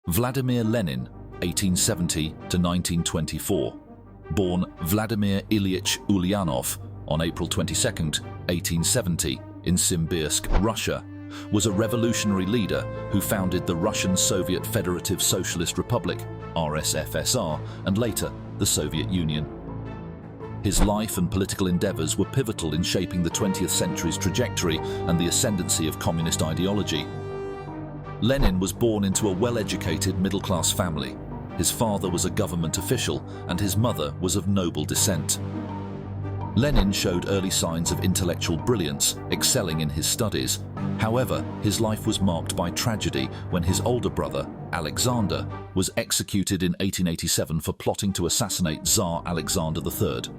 Vladimir Lenin, 1870 to 1924, born Vladimir Ilyich Ulyanov on April 22, 1870, in Simbirsk, Russia, was a revolutionary leader who founded the Russian Soviet Federative Socialist Republic, RSFSR, and later the Soviet Union. His life and political endeavors were pivotal in shaping the 20th century's trajectory and the ascendancy of communist ideology. Lenin was born into a well-educated middle-class family. His father was a government official and his mother was of noble descent. Lenin showed early signs of intellectual brilliance, excelling in his studies. However, his life was marked by tragedy when his older brother, Alexander, was executed in 1887 for plotting to assassinate Tsar Alexander III.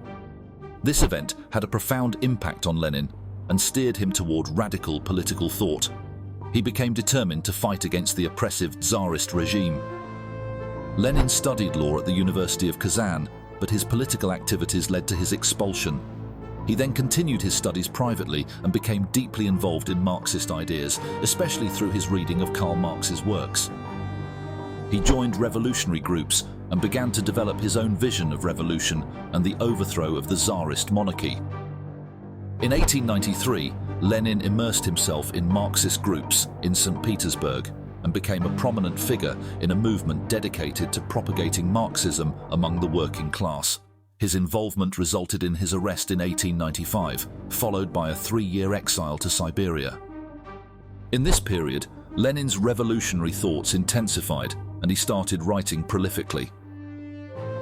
This event had a profound impact on Lenin and steered him toward radical political thought. He became determined to fight against the oppressive Tsarist regime. Lenin studied law at the University of Kazan, but his political activities led to his expulsion. He then continued his studies privately and became deeply involved in Marxist ideas, especially through his reading of Karl Marx's works. He joined revolutionary groups and began to develop his own vision of revolution and the overthrow of the Tsarist monarchy. In 1893, Lenin immersed himself in Marxist groups in St. Petersburg and became a prominent figure in a movement dedicated to propagating Marxism among the working class. His involvement resulted in his arrest in 1895, followed by a 3-year exile to Siberia. In this period, Lenin's revolutionary thoughts intensified and he started writing prolifically.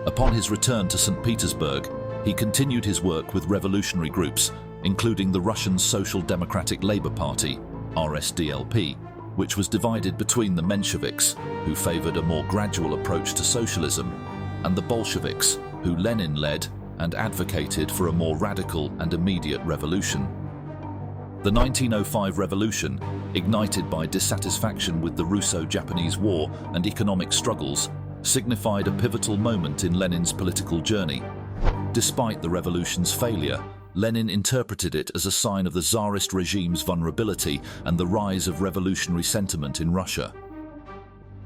Upon his return to St. Petersburg, he continued his work with revolutionary groups, including the Russian Social Democratic Labour Party, RSDLP, which was divided between the Mensheviks, who favored a more gradual approach to socialism, and the Bolsheviks, who Lenin led and advocated for a more radical and immediate revolution. The 1905 revolution, ignited by dissatisfaction with the Russo-Japanese War and economic struggles, signified a pivotal moment in Lenin's political journey. Despite the revolution's failure, Lenin interpreted it as a sign of the Tsarist regime's vulnerability and the rise of revolutionary sentiment in Russia.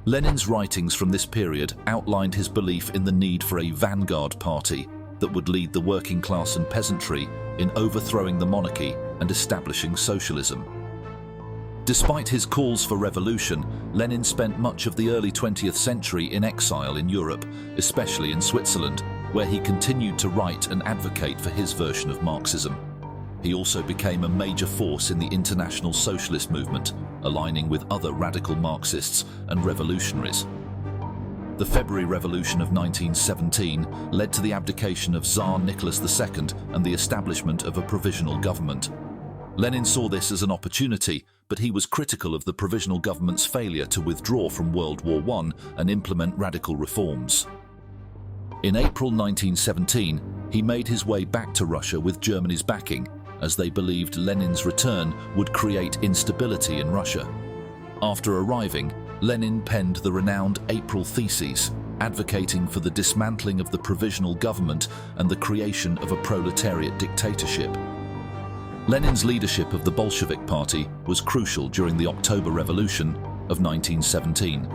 Lenin's writings from this period outlined his belief in the need for a vanguard party that would lead the working class and peasantry in overthrowing the monarchy and establishing socialism. Despite his calls for revolution, Lenin spent much of the early 20th century in exile in Europe, especially in Switzerland, where he continued to write and advocate for his version of Marxism. He also became a major force in the international socialist movement, aligning with other radical Marxists and revolutionaries. The February Revolution of 1917 led to the abdication of Tsar Nicholas II and the establishment of a provisional government. Lenin saw this as an opportunity, but he was critical of the provisional government's failure to withdraw from World War I and implement radical reforms. In April 1917, he made his way back to Russia with Germany's backing, as they believed Lenin's return would create instability in Russia. After arriving, Lenin penned the renowned April Theses, advocating for the dismantling of the provisional government and the creation of a proletariat dictatorship. Lenin's leadership of the Bolshevik Party was crucial during the October Revolution of 1917.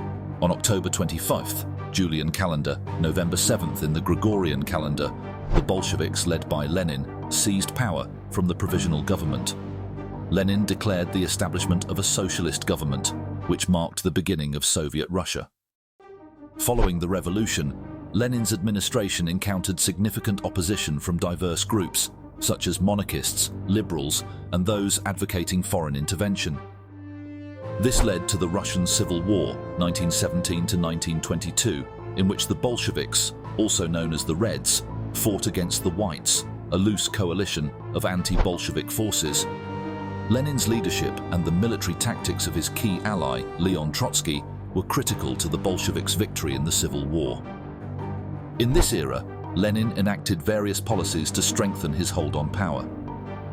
On October 25th, Julian calendar, November 7th in the Gregorian calendar, the Bolsheviks, led by Lenin, seized power from the provisional government. Lenin declared the establishment of a socialist government, which marked the beginning of Soviet Russia. Following the revolution, Lenin's administration encountered significant opposition from diverse groups, such as monarchists, liberals, and those advocating foreign intervention. This led to the Russian Civil War, 1917 to 1922, in which the Bolsheviks, also known as the Reds, fought against the Whites, a loose coalition of anti-Bolshevik forces. Lenin's leadership and the military tactics of his key ally, Leon Trotsky, were critical to the Bolsheviks' victory in the Civil War. In this era, Lenin enacted various policies to strengthen his hold on power.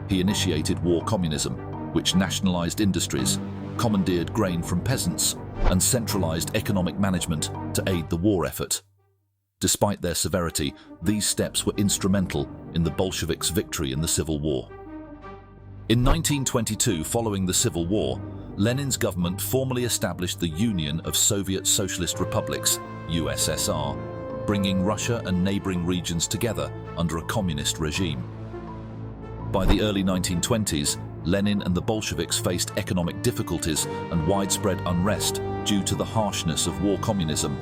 He initiated war communism, which nationalized industries, commandeered grain from peasants, and centralized economic management to aid the war effort. Despite their severity, these steps were instrumental in the Bolsheviks' victory in the Civil War. In 1922, following the Civil War, Lenin's government formally established the Union of Soviet Socialist Republics, USSR, bringing Russia and neighboring regions together under a communist regime. By the early 1920s, Lenin and the Bolsheviks faced economic difficulties and widespread unrest due to the harshness of war communism.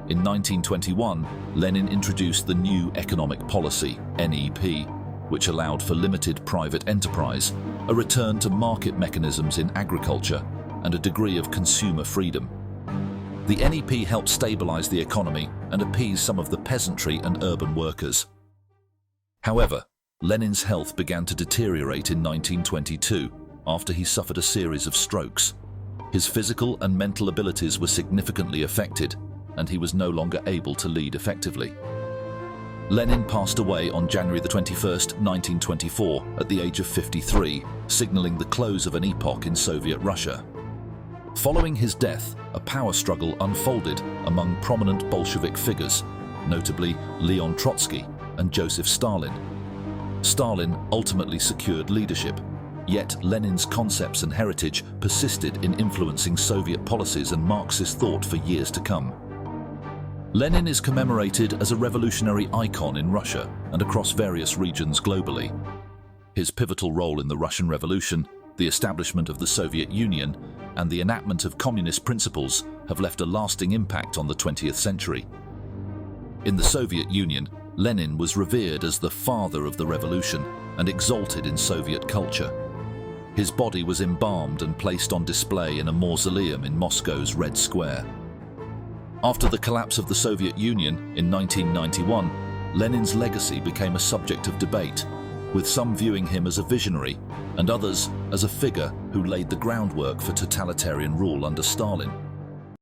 In 1921, Lenin introduced the New Economic Policy, NEP, which allowed for limited private enterprise, a return to market mechanisms in agriculture, and a degree of consumer freedom. The NEP helped stabilize the economy and appease some of the peasantry and urban workers. However, Lenin's health began to deteriorate in 1922 after he suffered a series of strokes. His physical and mental abilities were significantly affected, and he was no longer able to lead effectively. Lenin passed away on January 21, 1924, at the age of 53, signaling the close of an epoch in Soviet Russia. Following his death, a power struggle unfolded among prominent Bolshevik figures, notably Leon Trotsky and Joseph Stalin. Stalin ultimately secured leadership, yet Lenin's concepts and heritage persisted in influencing Soviet policies and Marxist thought for years to come. Lenin is commemorated as a revolutionary icon in Russia and across various regions globally. His pivotal role in the Russian Revolution, the establishment of the Soviet Union, and the enactment of communist principles have left a lasting impact on the 20th century. In the Soviet Union, Lenin was revered as the father of the revolution and exalted in Soviet culture. His body was embalmed and placed on display in a mausoleum in Moscow's Red Square. After the collapse of the Soviet Union in 1991, Lenin's legacy became a subject of debate, with some viewing him as a visionary and others as a figure who laid the groundwork for totalitarian rule under Stalin.